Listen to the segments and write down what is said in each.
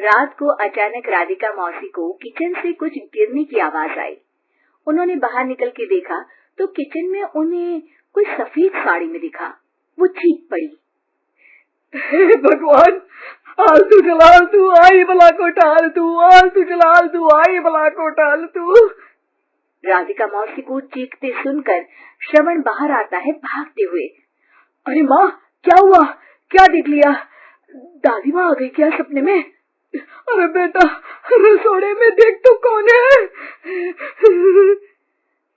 रात को अचानक राधिका मौसी को किचन से कुछ गिरने की आवाज आई। उन्होंने बाहर निकल के देखा तो किचन में उन्हें कोई सफेद साड़ी में दिखा। वो चीख पड़ी, हे भगवान, आलतू जलालतू आई बला को टालतू, आलतू जलालतू आई बला को टालतू। राधिका मौसी को चीखते सुनकर श्रवण बाहर आता है भागते हुए। अरे माँ, क्या हुआ? क्या देख लिया? दादी माँ आ गई क्या सपने में? अरे बेटा, रसोड़े में देख तो कौन है?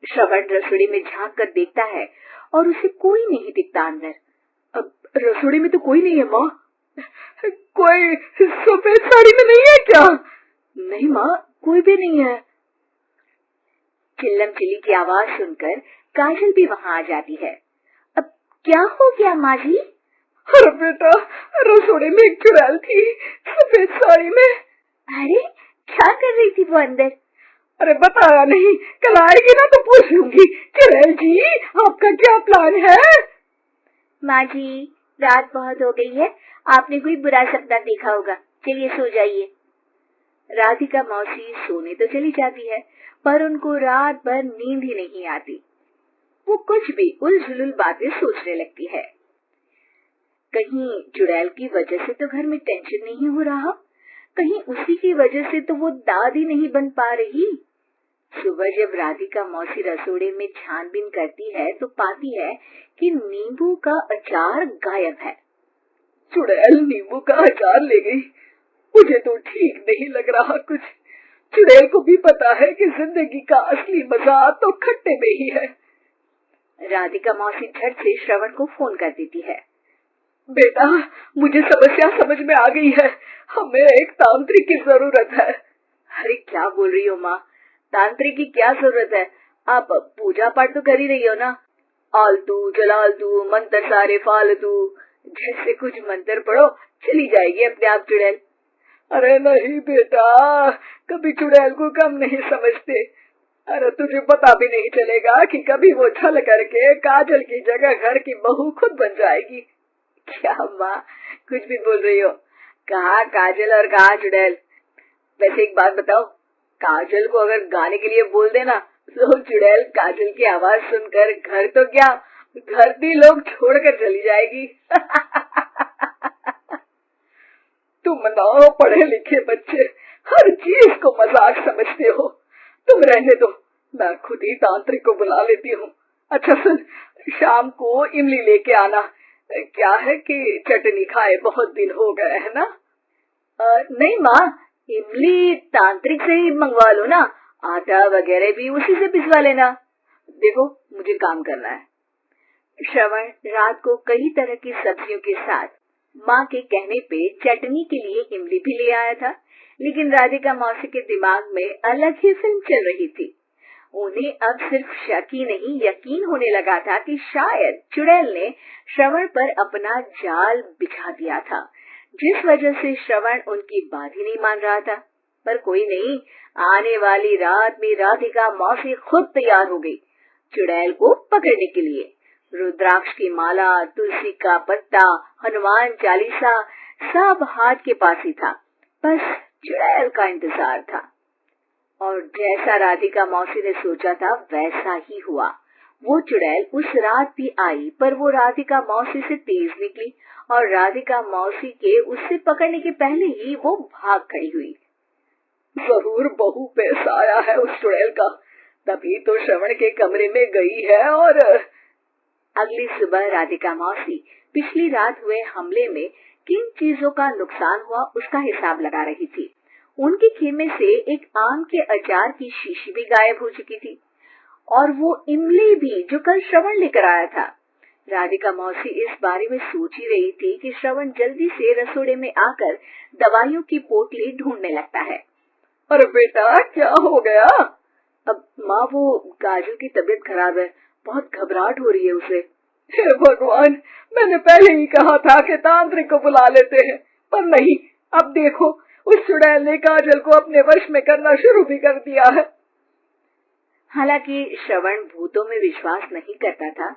श्रवण रसोड़ी में झांक कर देखता है और उसे कोई नहीं दिखता अंदर। अब रसोड़ी में तो कोई नहीं है माँ। कोई सफेद साड़ी में नहीं है क्या? नहीं माँ, कोई भी नहीं है। चिल्लम चिल्ली की आवाज सुनकर काजल भी वहाँ आ जाती है। अब क्या हो गया माँ जी? अरे बेटा, रसोड़े में एक चुड़ैल थी सफेद साड़ी में। अरे क्या कर रही थी वो अंदर? अरे बताया नहीं, कल आएगी ना तो पूछ लूंगी। चुड़ैल जी, आपका क्या प्लान है? माँ जी, रात बहुत हो गई है, आपने कोई बुरा सपना देखा होगा, चलिए सो जाइए। राधिका मौसी सोने तो चली जाती है पर उनको रात भर नींद ही नहीं आती। वो कुछ भी उलझुल बातें सोचने लगती है। कहीं चुड़ैल की वजह से तो घर में टेंशन नहीं हो रहा, कहीं उसी की वजह से तो वो दादी नहीं बन पा रही। सुबह जब राधिका मौसी रसोड़े में छानबीन करती है तो पाती है कि नींबू का अचार गायब है। चुड़ैल नींबू का अचार ले गई, मुझे तो ठीक नहीं लग रहा कुछ। चुड़ैल को भी पता है कि जिंदगी का असली मजा तो खट्टे में ही है। राधिका मौसी झट से श्रवण को फोन कर देती है। बेटा, मुझे समस्या समझ में आ गई है, हमें एक तांत्रिक की जरूरत है। अरे क्या बोल रही हो माँ, तांत्रिक की क्या जरूरत है? आप पूजा पाठ तो कर ही रही हो ना। आलतू जलालतू मंत्र सारे फालतू जैसे कुछ मंत्र पढ़ो, चली जाएगी अपने आप चुड़ैल। अरे नहीं बेटा, कभी चुड़ैल को कम नहीं समझते। अरे तुझे पता भी नहीं चलेगा कि कभी वो छल करके काजल की जगह घर की बहू खुद बन जाएगी। क्या माँ, कुछ भी बोल रही हो? कहाँ काजल और कहाँ चुड़ैल? वैसे एक बात बताओ, काजल को अगर गाने के लिए बोल देना तो चुड़ैल काजल की आवाज सुनकर घर तो क्या, धरती लोग छोड़कर चली जाएगी। तुम ना पढ़े लिखे बच्चे हर चीज को मजाक समझते हो। तुम रहने दो, मैं खुद ही तांत्रिक को बुला लेती हूँ। अच्छा सुन, शाम को इमली लेके आना। क्या है कि चटनी खाए बहुत दिन हो गए है ना? नहीं माँ, इमली तांत्रिक से ही मंगवा लो ना, आटा वगैरह भी उसी से पिसवा लेना। देखो मुझे काम करना है। श्रवण रात को कई तरह की सब्जियों के साथ माँ के कहने पे चटनी के लिए इमली भी ले आया था, लेकिन राधिका मौसी के दिमाग में अलग ही फिल्म चल रही थी। उन्हें अब सिर्फ शक ही नहीं यकीन होने लगा था कि शायद चुड़ैल ने श्रवण पर अपना जाल बिछा दिया था, जिस वजह से श्रवण उनकी बात ही नहीं मान रहा था। पर कोई नहीं, आने वाली रात में राधिका मौसी खुद तैयार हो गई चुड़ैल को पकड़ने के लिए। रुद्राक्ष की माला, तुलसी का पत्ता, हनुमान चालीसा सब हाथ के पास ही था, बस चुड़ैल का इंतजार था। और जैसा राधिका मौसी ने सोचा था वैसा ही हुआ। वो चुड़ैल उस रात भी आई, पर वो राधिका मौसी से तेज निकली और राधिका मौसी के उससे पकड़ने के पहले ही वो भाग खड़ी हुई। जरूर बहू पैसा आया है उस चुड़ैल का, तभी तो श्रवण के कमरे में गई है। और अगली सुबह राधिका मौसी पिछली रात हुए हमले में किन चीजों का नुकसान हुआ उसका हिसाब लगा रही थी। उनके खेमे से एक आम के अचार की शीशी भी गायब हो चुकी थी और वो इमली भी जो कल श्रवण लेकर आया था। राधिका मौसी इस बारे में सोच ही रही थी कि श्रवण जल्दी से रसोड़े में आकर दवाइयों की पोटली ढूंढने लगता है। अरे बेटा, क्या हो गया? अब माँ, वो काजल की तबीयत खराब है, बहुत घबराहट हो रही है उसे। हे भगवान, मैंने पहले ही कहा था कि तांत्रिक को बुला लेते हैं, पर नहीं। अब देखो, उस चुड़ैल ने काजल को अपने वश में करना शुरू भी कर दिया है। हालांकि श्रवण भूतों में विश्वास नहीं करता था,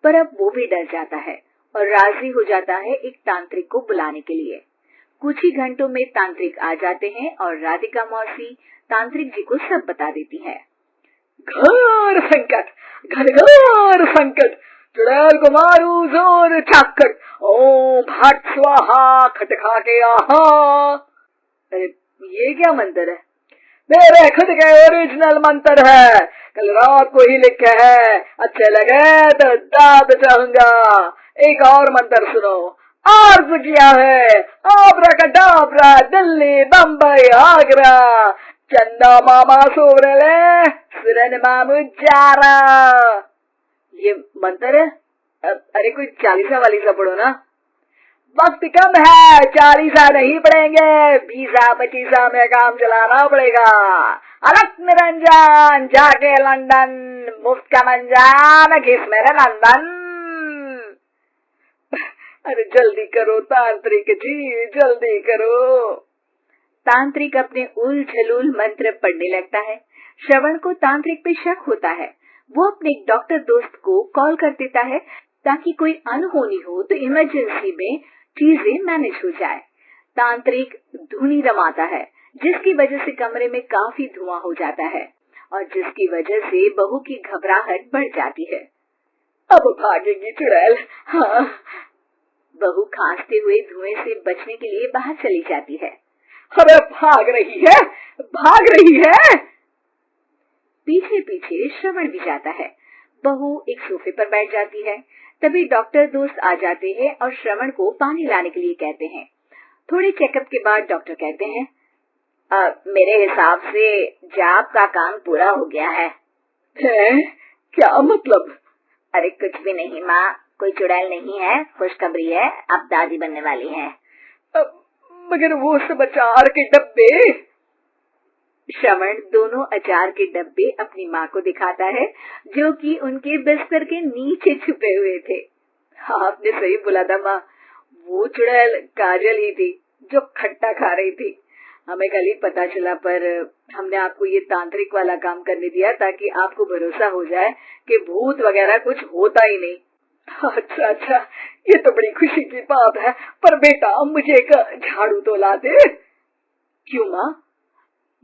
पर अब वो भी डर जाता है और राजी हो जाता है एक तांत्रिक को बुलाने के लिए। कुछ ही घंटों में तांत्रिक आ जाते हैं और राधिका मौसी तांत्रिक जी को सब बता देती है। घोर संकट, घनघोर संकट, चुड़ैल को मारू जोर चाकट, ओम भट स्वाहा खटखा के आहा। अरे ये क्या मंत्र है? मेरे खुद के ओरिजिनल मंत्र है, कल रात को ही लिखे है, अच्छे लगे तो दाद चाहूंगा। एक और मंत्र सुनो, अर्ज किया है आब्राकडाब्रा, दिल्ली बम्बई आगरा, चंदा मामा सोवरले सुरन मामू जारा। ये मंत्र है? अरे कोई 40 वालीसा पढ़ो ना। वक्त कम है, 40 नहीं पड़ेंगे, 20-25 में काम चलाना पड़ेगा। अलग निरंजन जाके लंदन, मुफ्त का मंजान घिस मेरे नंदन। अरे जल्दी करो तांत्रिक जी, जल्दी करो। तांत्रिक अपने उल झलूल मंत्र पढ़ने लगता है। श्रवण को तांत्रिक पे शक होता है। वो अपने एक डॉक्टर दोस्त को कॉल कर देता है ताकि कोई अनहोनी हो तो इमरजेंसी में चीजें मैनेज हो जाए। तांत्रिक धुनी रमाता है, जिसकी वजह से कमरे में काफी धुआं हो जाता है और जिसकी वजह से बहू की घबराहट बढ़ जाती है। अब भागेगी चुड़ैल। हाँ। बहू खांसते हुए धुएं से बचने के लिए बाहर चली जाती है। अरे भाग रही है, भाग रही है। पीछे पीछे श्रवण भी जाता है। बहू एक सोफे पर बैठ जाती है। तभी डॉक्टर दोस्त आ जाते हैं और श्रवण को पानी लाने के लिए कहते हैं। थोड़े चेकअप के बाद डॉक्टर कहते हैं, मेरे हिसाब से जाप का काम पूरा हो गया है। क्या मतलब? अरे कुछ भी नहीं माँ, कोई चुड़ैल नहीं है, खुशखबरी है, अब दादी बनने वाली है। मगर वो सब अचार के डब्बे। श्रवण दोनों अचार के डब्बे अपनी माँ को दिखाता है, जो कि उनके बिस्तर के नीचे छुपे हुए थे। आपने सही बोला था माँ, वो चुड़ैल काजल ही थी जो खट्टा खा रही थी। हमें कल ही पता चला, पर हमने आपको ये तांत्रिक वाला काम करने दिया ताकि आपको भरोसा हो जाए कि भूत वगैरह कुछ होता ही नहीं। अच्छा अच्छा, ये तो बड़ी खुशी की बात है, पर बेटा मुझे एक झाड़ू तो ला दे। क्यों माँ?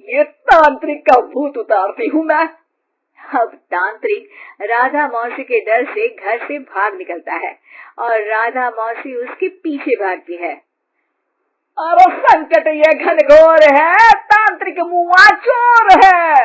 ये तांत्रिक का भूत उतारती हूँ मैं। अब तांत्रिक राधा मौसी के डर से घर से भाग निकलता है और राधा मौसी उसके पीछे भागती है। अरे संकट ये घनघोर है, तांत्रिक मुआ चोर है।